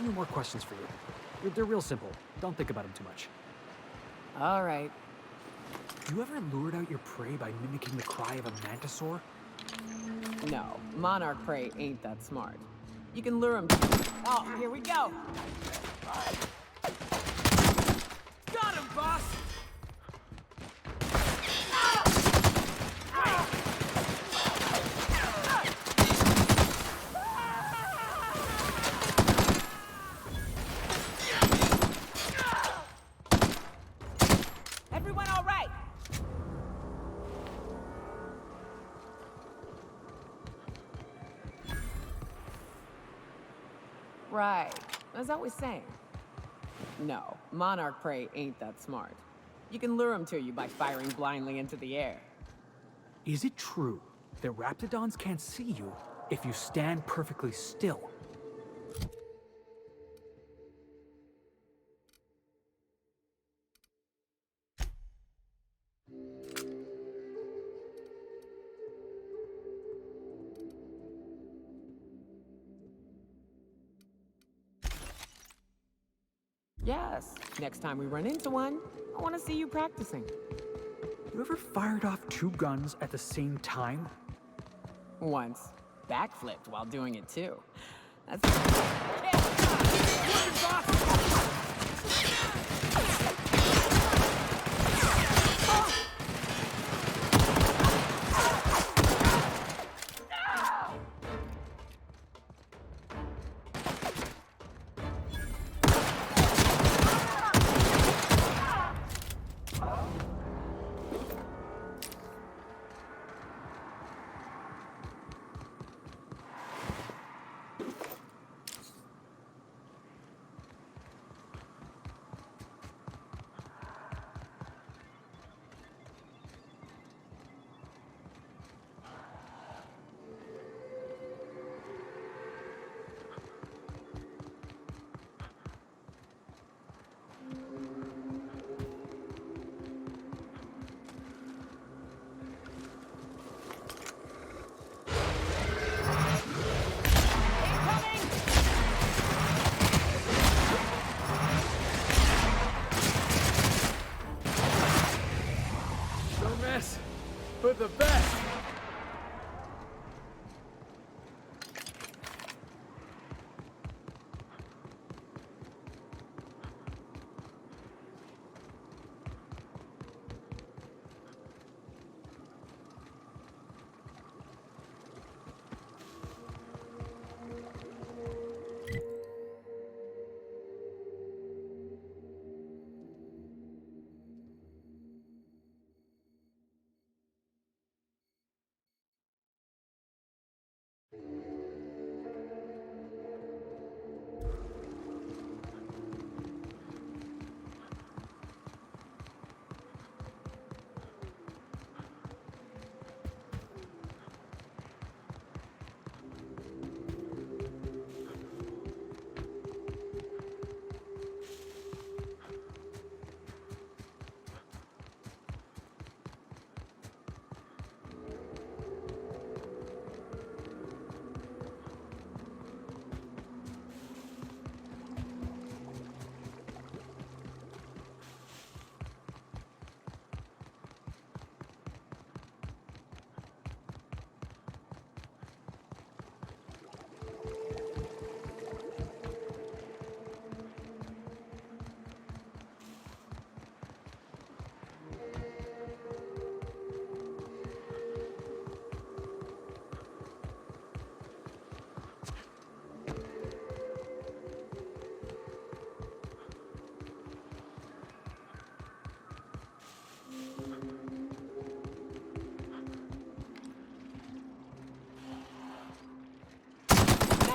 few more questions for you. They're real simple. Don't think about them too much. All right. You ever lured out your prey by mimicking the cry of a mantisaur? No, monarch prey ain't that smart. You can lure them. Oh, here we go. Got him, boss! Everyone all right? Right. As I was saying. No, monarch prey ain't that smart. You can lure them to you by firing blindly into the air. Is it true that raptidons can't see you if you stand perfectly still? Yes. Next time we run into one, I want to see you practicing. You ever fired off 2 guns at the same time? Once. Backflipped while doing it too. That's... Working, boss! But the best!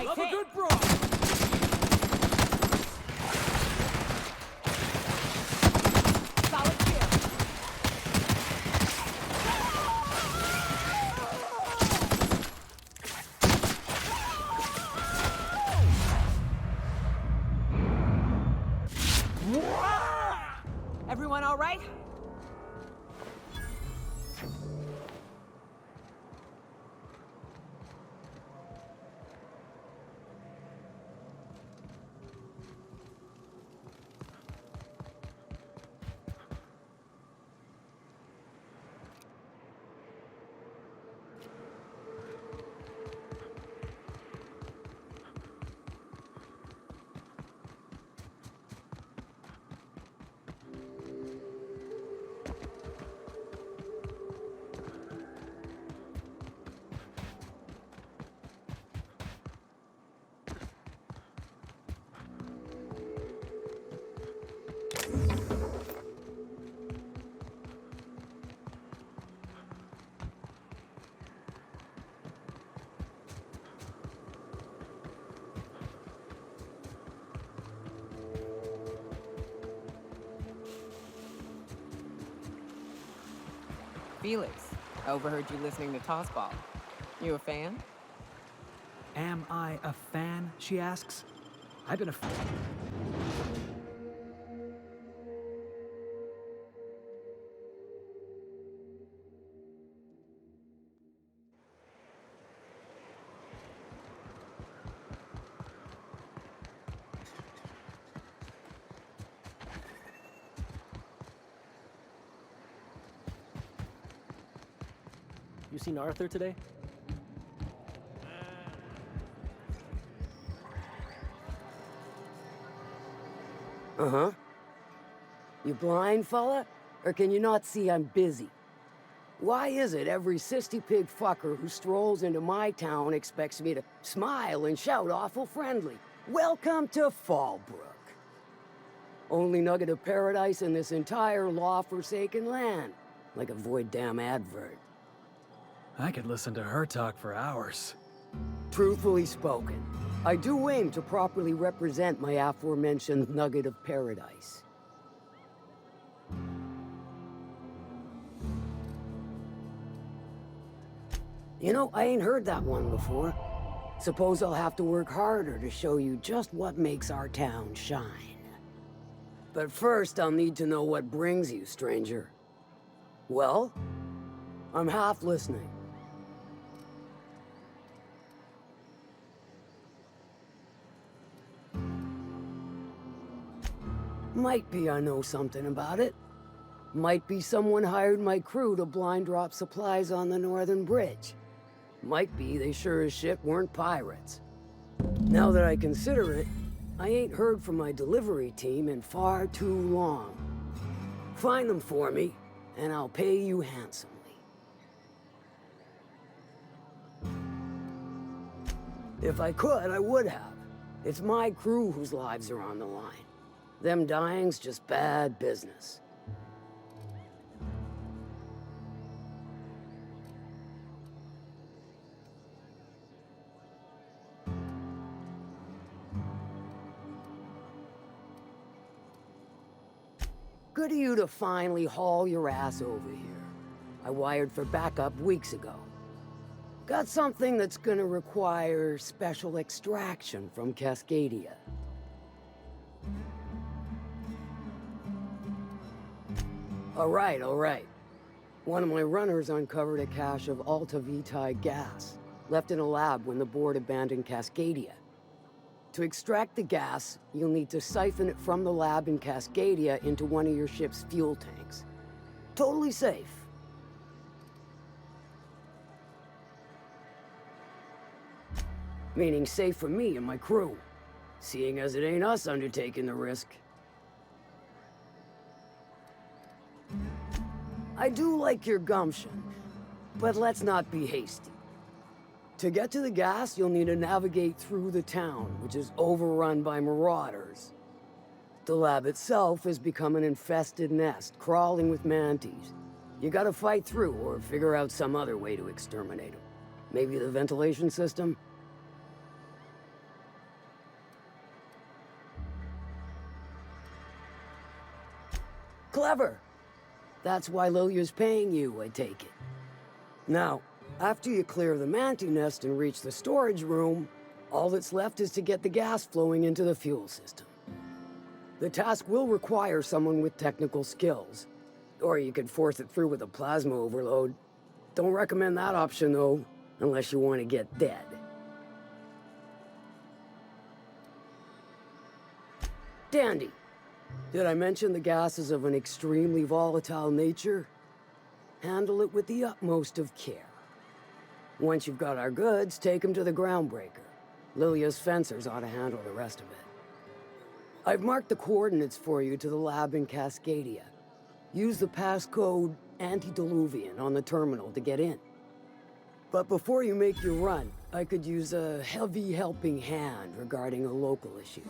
Love a good brawl! Solid kill. Everyone all right? Felix, overheard you listening to Tossball. You a fan? Am I a fan, she asks. I've been a fan. You seen Arthur today? Uh-huh. You blind, fella? Or can you not see I'm busy? Why is it every sissy pig fucker who strolls into my town expects me to smile and shout awful friendly? Welcome to Fallbrook. Only nugget of paradise in this entire law-forsaken land. Like a void damn advert. I could listen to her talk for hours. Truthfully spoken, I do aim to properly represent my aforementioned nugget of paradise. You know, I ain't heard that one before. Suppose I'll have to work harder to show you just what makes our town shine. But first, I'll need to know what brings you, stranger. Well, I'm half listening. Might be I know something about it. Might be someone hired my crew to blind drop supplies on the Northern Bridge. Might be they sure as shit weren't pirates. Now that I consider it, I ain't heard from my delivery team in far too long. Find them for me, and I'll pay you handsomely. If I could, I would have. It's my crew whose lives are on the line. Them dying's just bad business. Good of you to finally haul your ass over here. I wired for backup weeks ago. Got something that's gonna require special extraction from Cascadia. All right. One of my runners uncovered a cache of Alta Vitae gas, left in a lab when the board abandoned Cascadia. To extract the gas, you'll need to siphon it from the lab in Cascadia into one of your ship's fuel tanks. Totally safe. Meaning safe for me and my crew, seeing as it ain't us undertaking the risk. I do like your gumption, but let's not be hasty. To get to the gas, you'll need to navigate through the town, which is overrun by marauders. The lab itself has become an infested nest, crawling with mantis. You gotta fight through or figure out some other way to exterminate them. Maybe the ventilation system? Clever! That's why Lilia's paying you, I take it. Now, after you clear the mantis nest and reach the storage room, all that's left is to get the gas flowing into the fuel system. The task will require someone with technical skills, or you could force it through with a plasma overload. Don't recommend that option, though, unless you want to get dead. Dandy. Did I mention the gas is of an extremely volatile nature? Handle it with the utmost of care. Once you've got our goods, take them to the groundbreaker. Lilia's fencers ought to handle the rest of it. I've marked the coordinates for you to the lab in Cascadia. Use the passcode Antediluvian on the terminal to get in. But before you make your run, I could use a heavy helping hand regarding a local issue.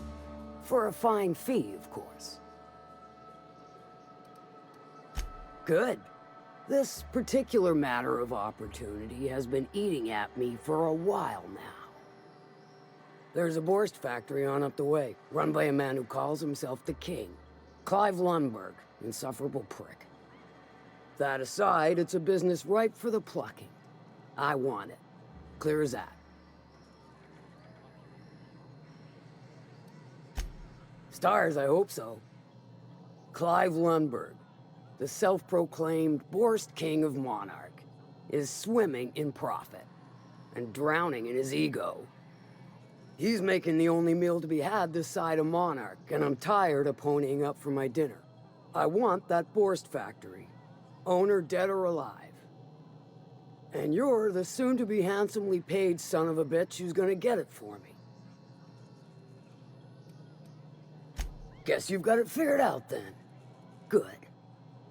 For a fine fee, of course. Good. This particular matter of opportunity has been eating at me for a while now. There's a Borst factory on up the way, run by a man who calls himself the King. Clive Lundberg, insufferable prick. That aside, it's a business ripe for the plucking. I want it. Clear as that. Stars, I hope so. Clive Lundberg, the self-proclaimed Borst King of Monarch, is swimming in profit and drowning in his ego. He's making the only meal to be had this side of Monarch, and I'm tired of ponying up for my dinner. I want that Borst factory, owner dead or alive. And you're the soon-to-be handsomely paid son of a bitch who's gonna get it for me. Guess you've got it figured out then. Good.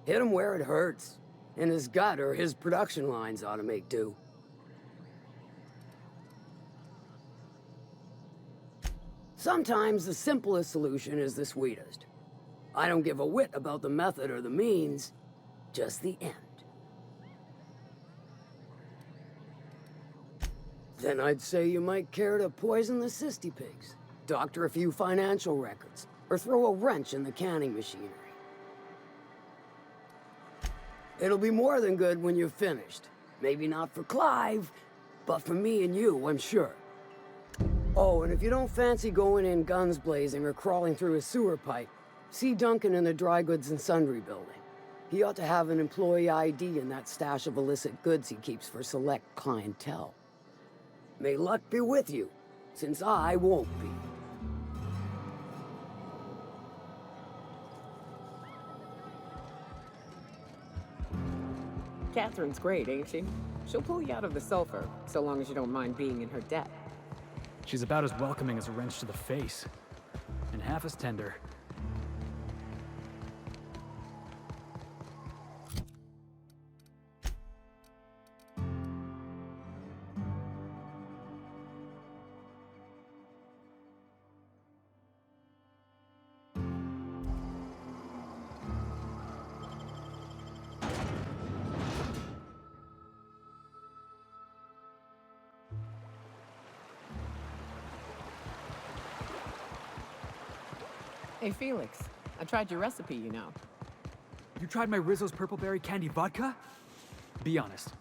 Hit him where it hurts. In his gut or his production lines ought to make do. Sometimes the simplest solution is the sweetest. I don't give a whit about the method or the means, just the end. Then I'd say you might care to poison the cysty pigs, doctor a few financial records, or throw a wrench in the canning machinery. It'll be more than good when you're finished. Maybe not for Clive, but for me and you, I'm sure. Oh, and if you don't fancy going in guns blazing or crawling through a sewer pipe, see Duncan in the dry goods and sundry building. He ought to have an employee ID in that stash of illicit goods he keeps for select clientele. May luck be with you, since I won't be. Catherine's great, ain't she? She'll pull you out of the sulfur, so long as you don't mind being in her debt. She's about as welcoming as a wrench to the face, and half as tender. Hey, Felix. I tried your recipe, you know. You tried my Rizzo's Purple Berry Candy Vodka? Be honest.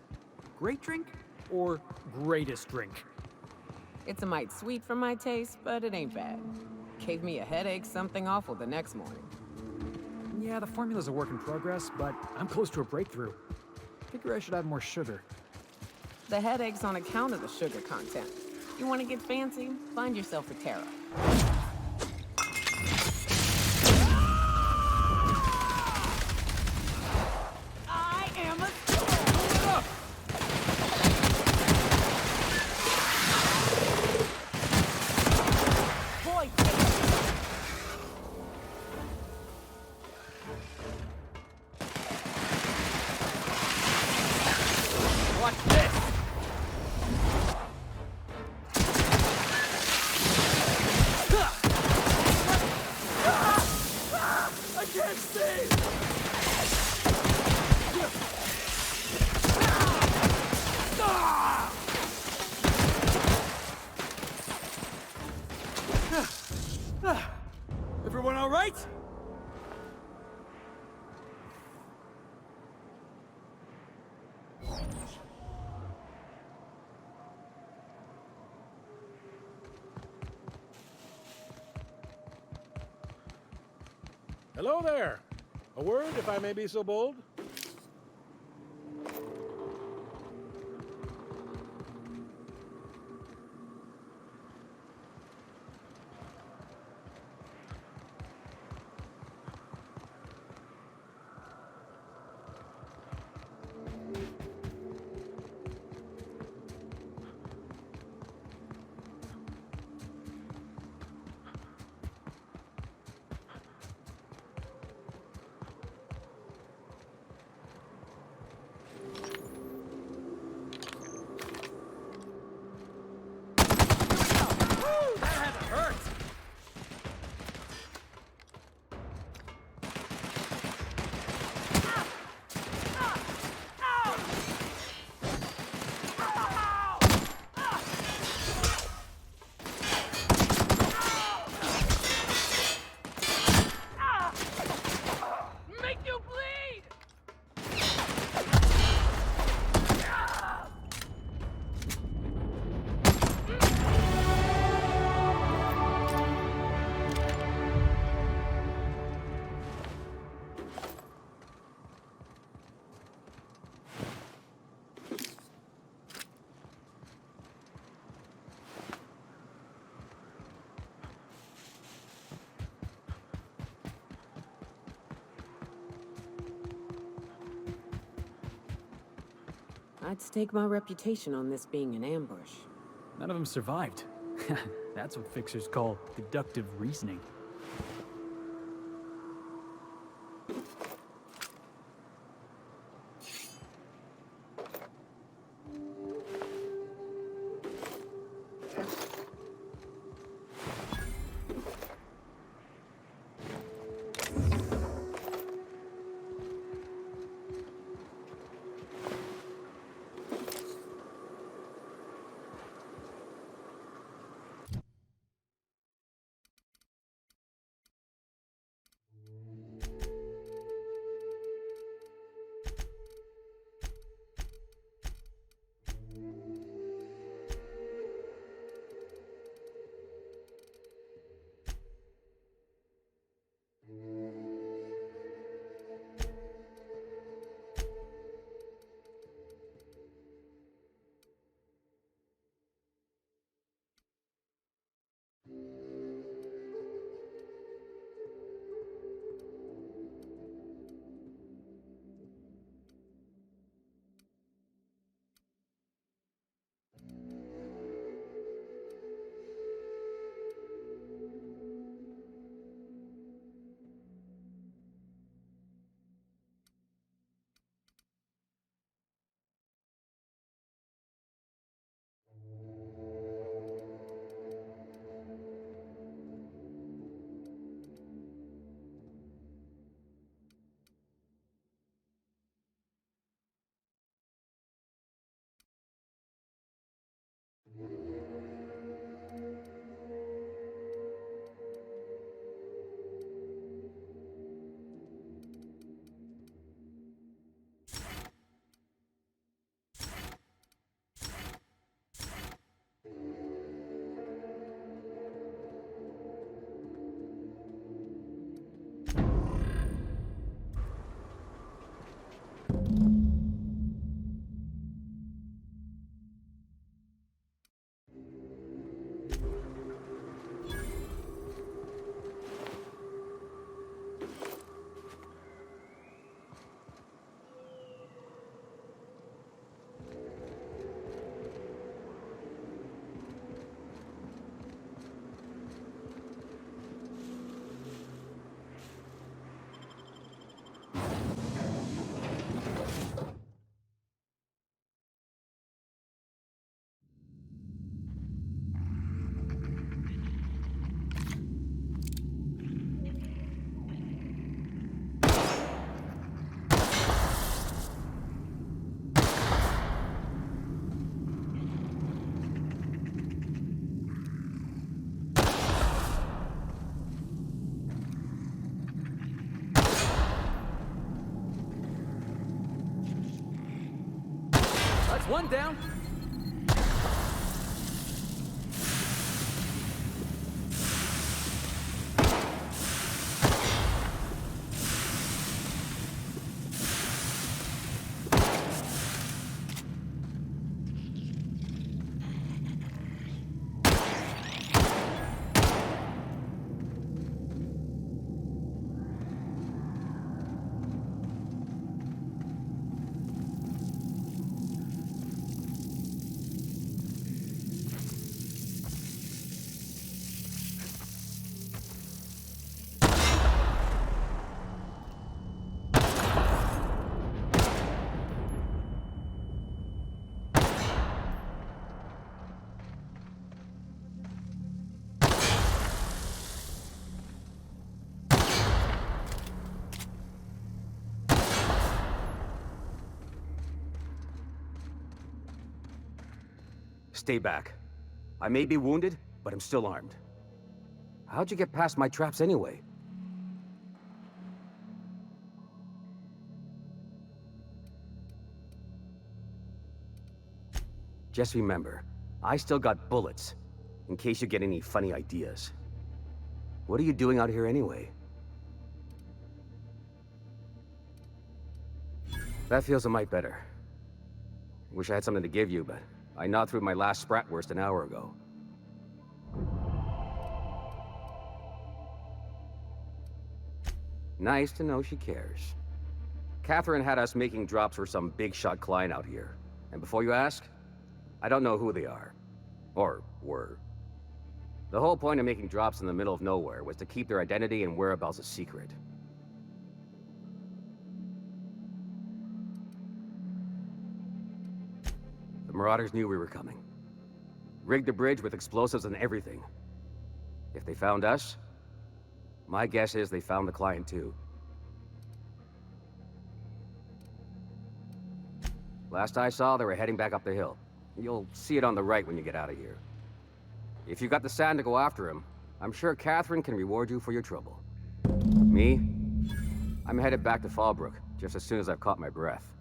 Great drink or greatest drink? It's a mite sweet for my taste, but it ain't bad. Gave me a headache, something awful the next morning. Yeah, the formula's a work in progress, but I'm close to a breakthrough. Figure I should add more sugar. The headache's on account of the sugar content. You want to get fancy? Find yourself a taro. I am a... Boy, Watch this! I can't see! Everyone all right? Hello there. A word, if I may be so bold? I'd stake my reputation on this being an ambush. None of them survived. That's what fixers call deductive reasoning. That's one down. Stay back. I may be wounded, but I'm still armed. How'd you get past my traps anyway? Just remember, I still got bullets, in case you get any funny ideas. What are you doing out here anyway? That feels a mite better. Wish I had something to give you, but I gnawed through my last Spratwurst an hour ago. Nice to know she cares. Catherine had us making drops for some big-shot client out here, And before you ask, I don't know who they are. Or were. The whole point of making drops in the middle of nowhere was to keep their identity and whereabouts a secret. The Marauders knew we were coming. Rigged the bridge with explosives and everything. If they found us, my guess is they found the client too. Last I saw, they were heading back up the hill. You'll see it on the right when you get out of here. If you got the sand to go after him, I'm sure Catherine can reward you for your trouble. Me? I'm headed back to Fallbrook, just as soon as I've caught my breath.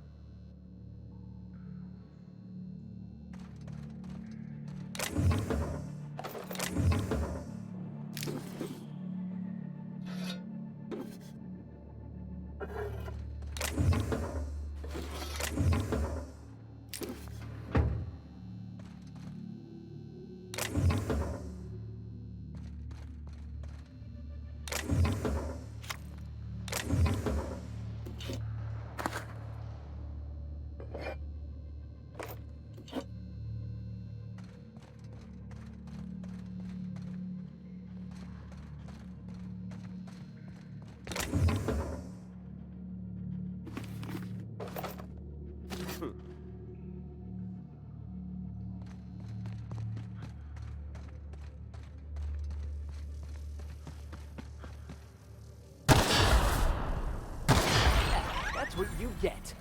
That's what you get.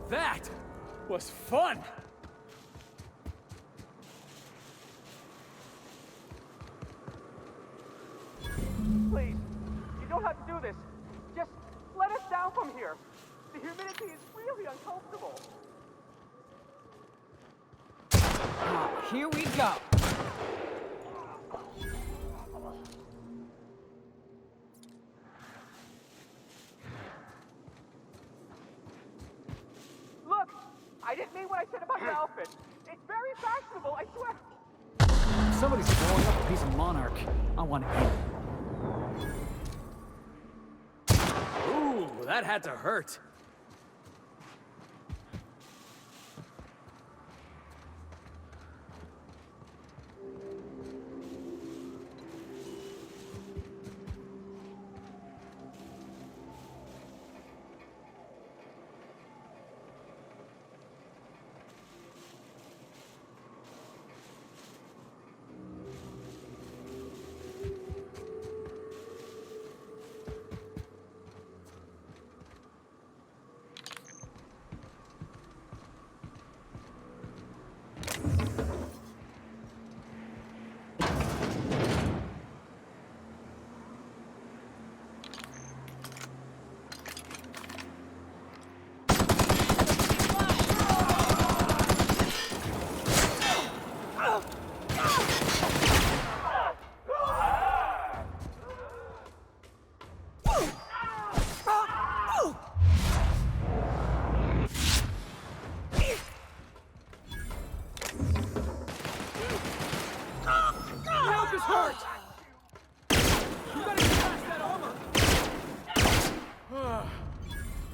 That was fun! Please, you don't have to do this. Just let us down from here. The humidity is really uncomfortable. Here we go. Look, I didn't mean what I said about your outfit. It's very fashionable, I swear. If somebody's blowing up a piece of Monarch, I want in. Ooh, that had to hurt. hurt! You gotta get past that armor!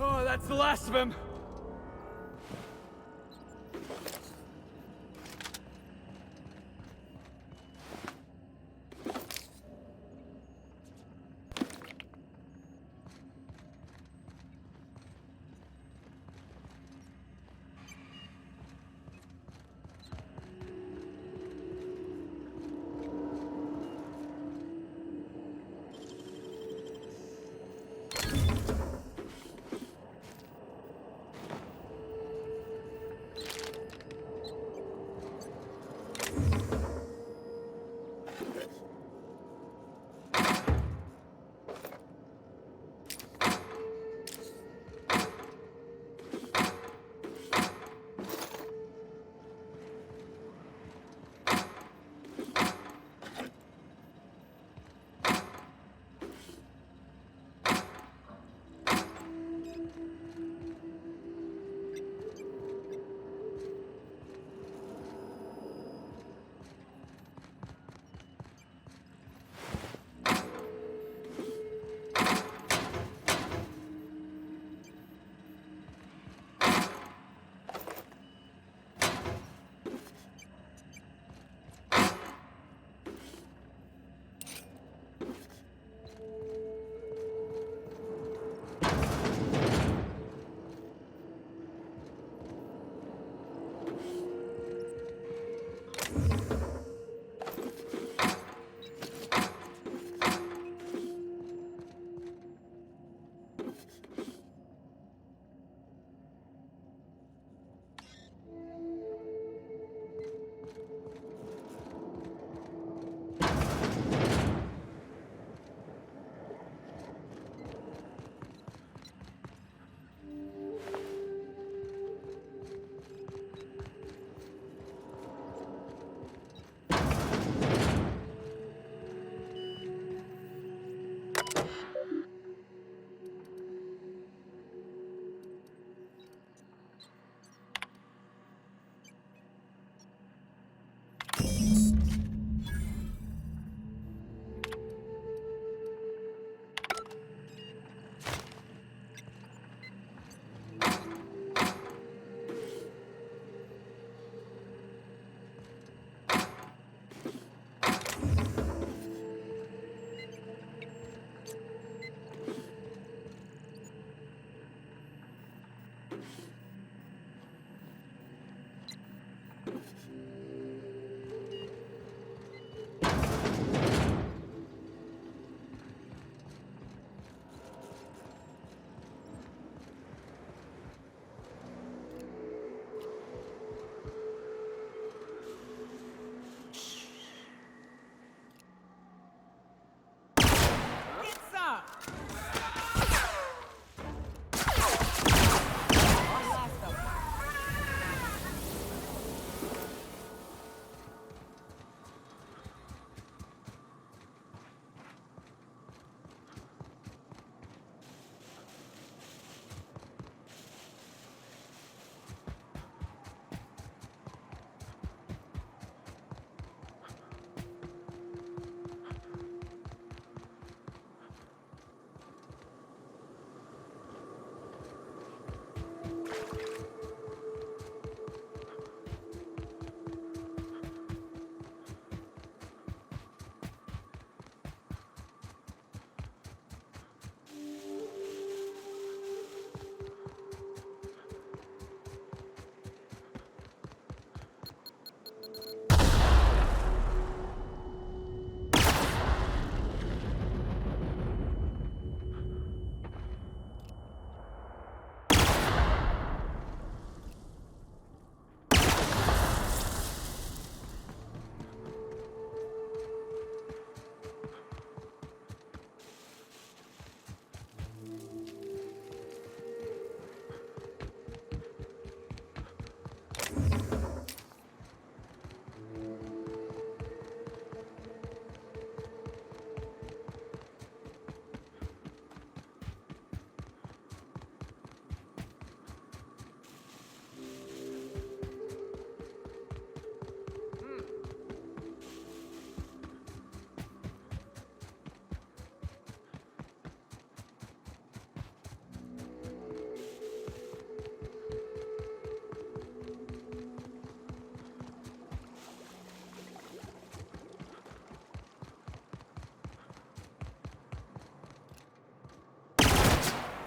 Oh, that's the last of him!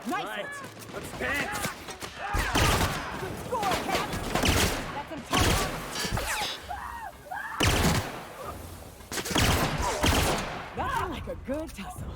Nice. Right, let's dance! Good score, Cat. That's impossible. Nothing like a good tussle.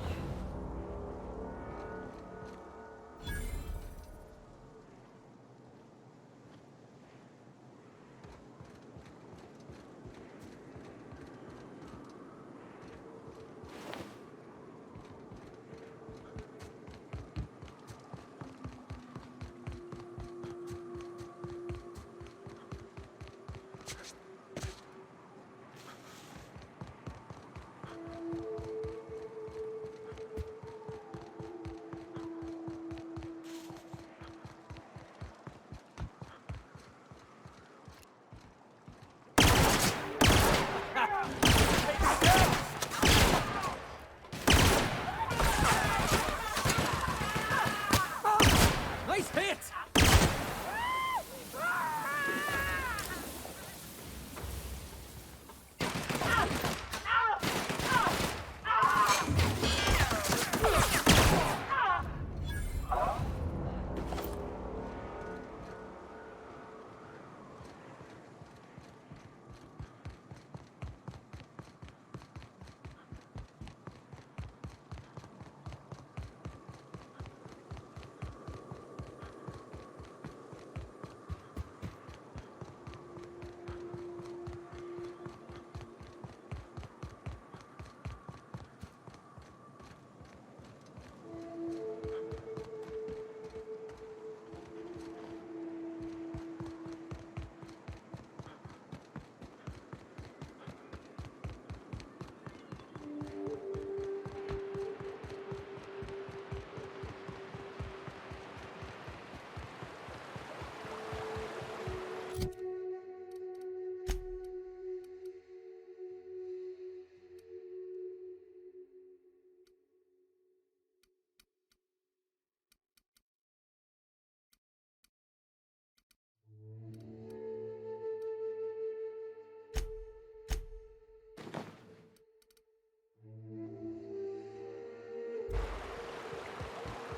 Nice hit!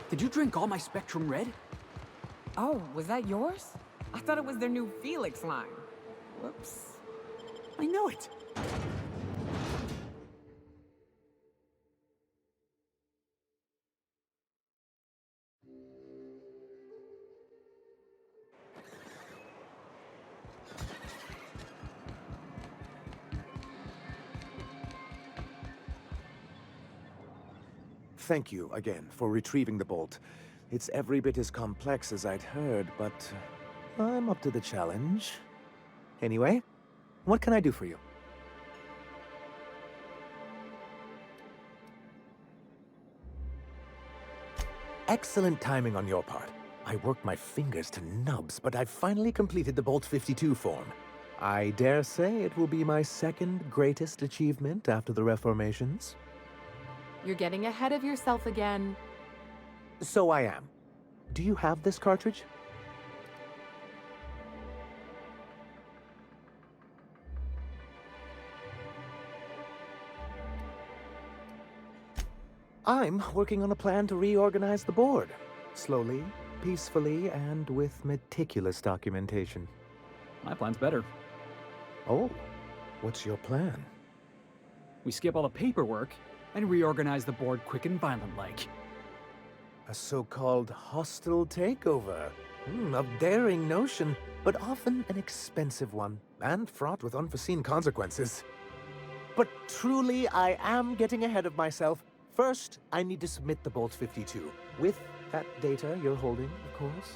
Did you drink all my Spectrum Red? Oh, was that yours? I thought it was their new Felix line. Whoops. I know it! Thank you again for retrieving the bolt. It's every bit as complex as I'd heard, but I'm up to the challenge. Anyway, what can I do for you? Excellent timing on your part. I worked my fingers to nubs, but I've finally completed the Bolt 52 form. I dare say it will be my second greatest achievement after the Reformations. You're getting ahead of yourself again. So I am. Do you have this cartridge? I'm working on a plan to reorganize the board. Slowly, peacefully, and with meticulous documentation. My plan's better. Oh, what's your plan? We skip all the paperwork and reorganize the board quick and violent-like. A so-called hostile takeover. A daring notion, but often an expensive one, and fraught with unforeseen consequences. But truly, I am getting ahead of myself. First, I need to submit the Bolt 52, with that data you're holding, of course.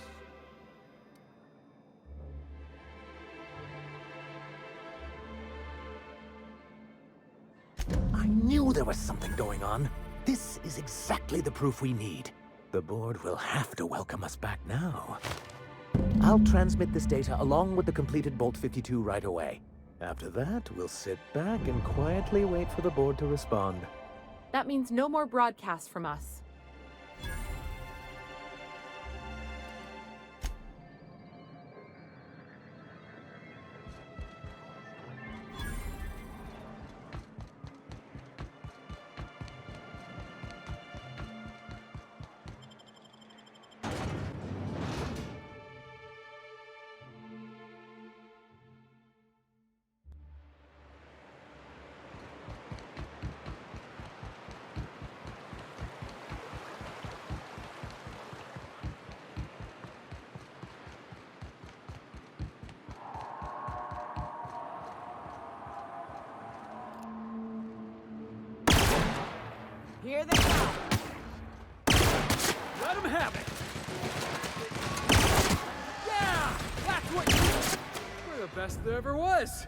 I knew there was something going on. This is exactly the proof we need. The board will have to welcome us back now. I'll transmit this data along with the completed Bolt 52 right away. After that, we'll sit back and quietly wait for the board to respond. That means no more broadcasts from us. Here they come. Let him have it! Yeah! That's what you... We're the best there ever was!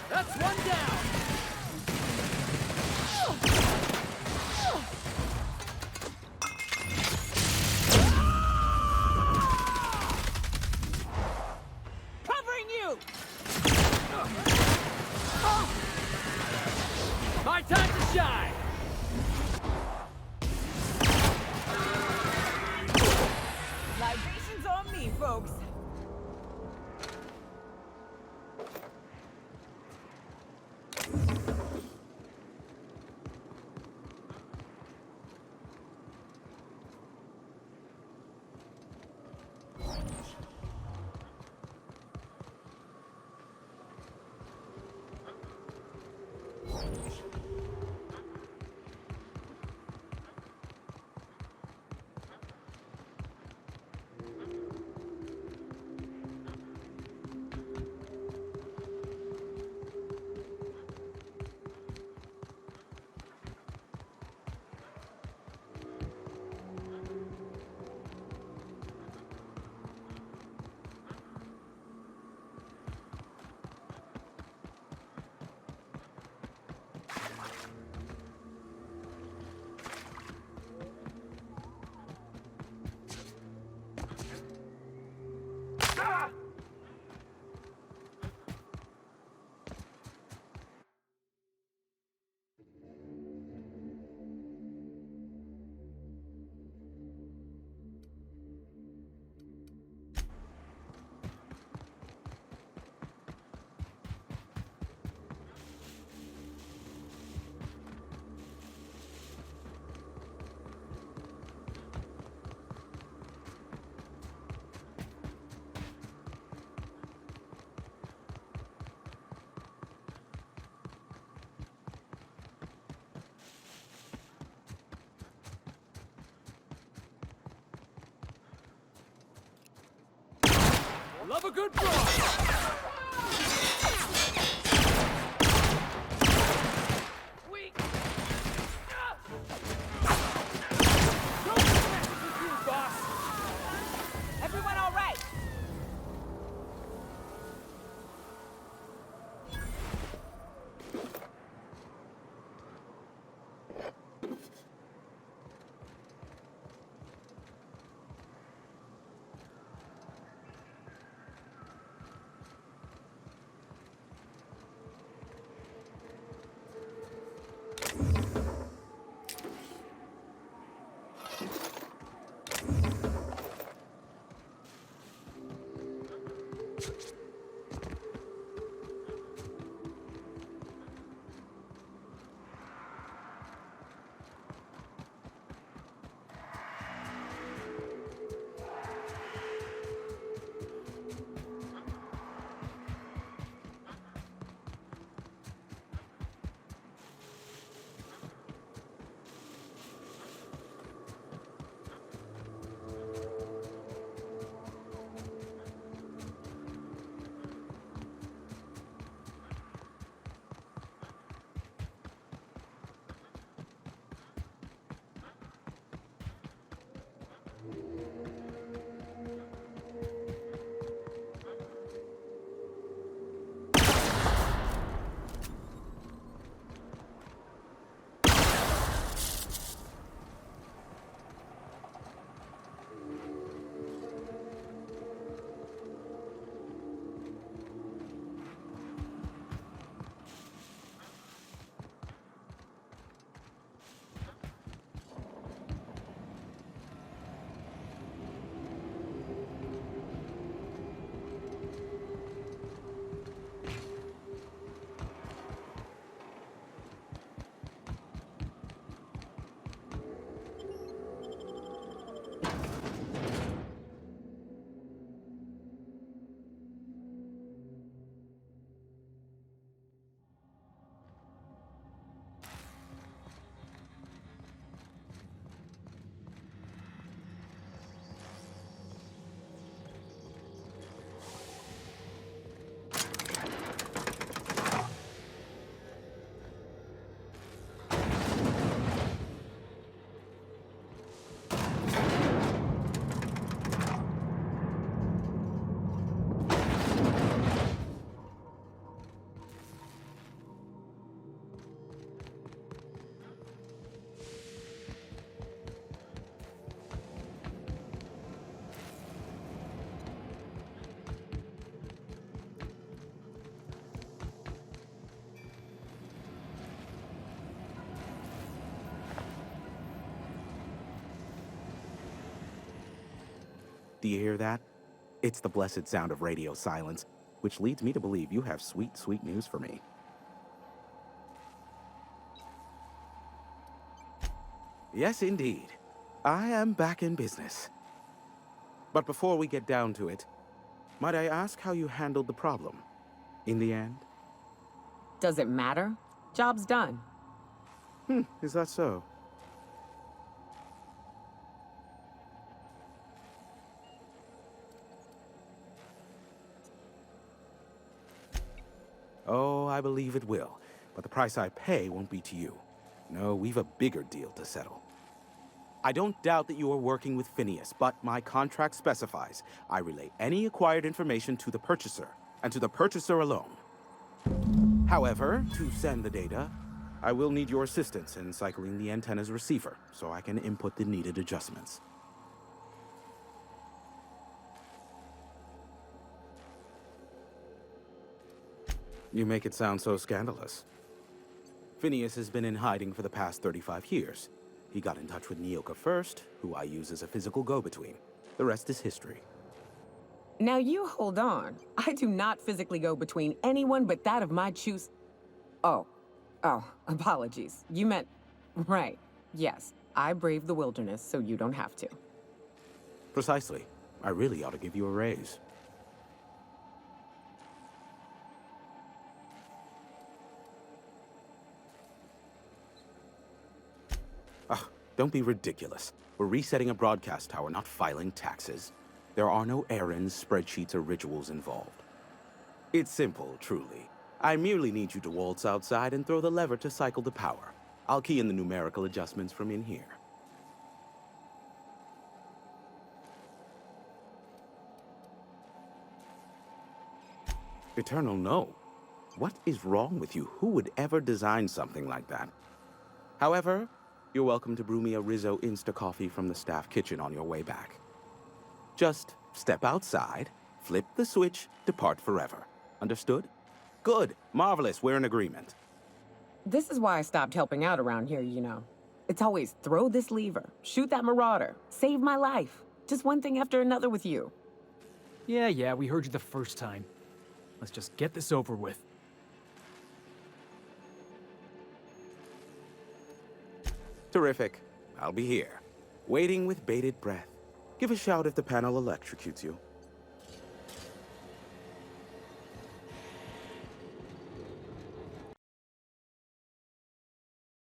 That's one down! Covering you! My time to shine! Libations on me, folks. Love a good brawl! We... Everyone all right? Do you hear that? It's the blessed sound of radio silence, which leads me to believe you have sweet, sweet news for me. Yes, indeed. I am back in business. But before we get down to it, might I ask how you handled the problem? In the end? Does it matter? Job's done. Is that so? Oh, I believe it will. But the price I pay won't be to you. No, we've a bigger deal to settle. I don't doubt that you are working with Phineas, but my contract specifies I relay any acquired information to the purchaser, and to the purchaser alone. However, to send the data, I will need your assistance in cycling the antenna's receiver, so I can input the needed adjustments. You make it sound so scandalous. Phineas has been in hiding for the past 35 years. He got in touch with Nyoka first, who I use as a physical go-between. The rest is history. Now you hold on. I do not physically go between anyone but that of my choose. Oh, apologies. You meant, right. Yes, I braved the wilderness, so you don't have to. Precisely. I really ought to give you a raise. Don't be ridiculous. We're resetting a broadcast tower, not filing taxes. There are no errands, spreadsheets, or rituals involved. It's simple, truly. I merely need you to waltz outside and throw the lever to cycle the power. I'll key in the numerical adjustments from in here. Eternal, no. What is wrong with you? Who would ever design something like that? However, you're welcome to brew me a Rizzo Insta-Coffee from the staff kitchen on your way back. Just step outside, flip the switch, depart forever. Understood? Good. Marvelous. We're in agreement. This is why I stopped helping out around here, you know. It's always throw this lever, shoot that marauder, save my life. Just one thing after another with you. Yeah, we heard you the first time. Let's just get this over with. Terrific. I'll be here, waiting with bated breath. Give a shout if the panel electrocutes you.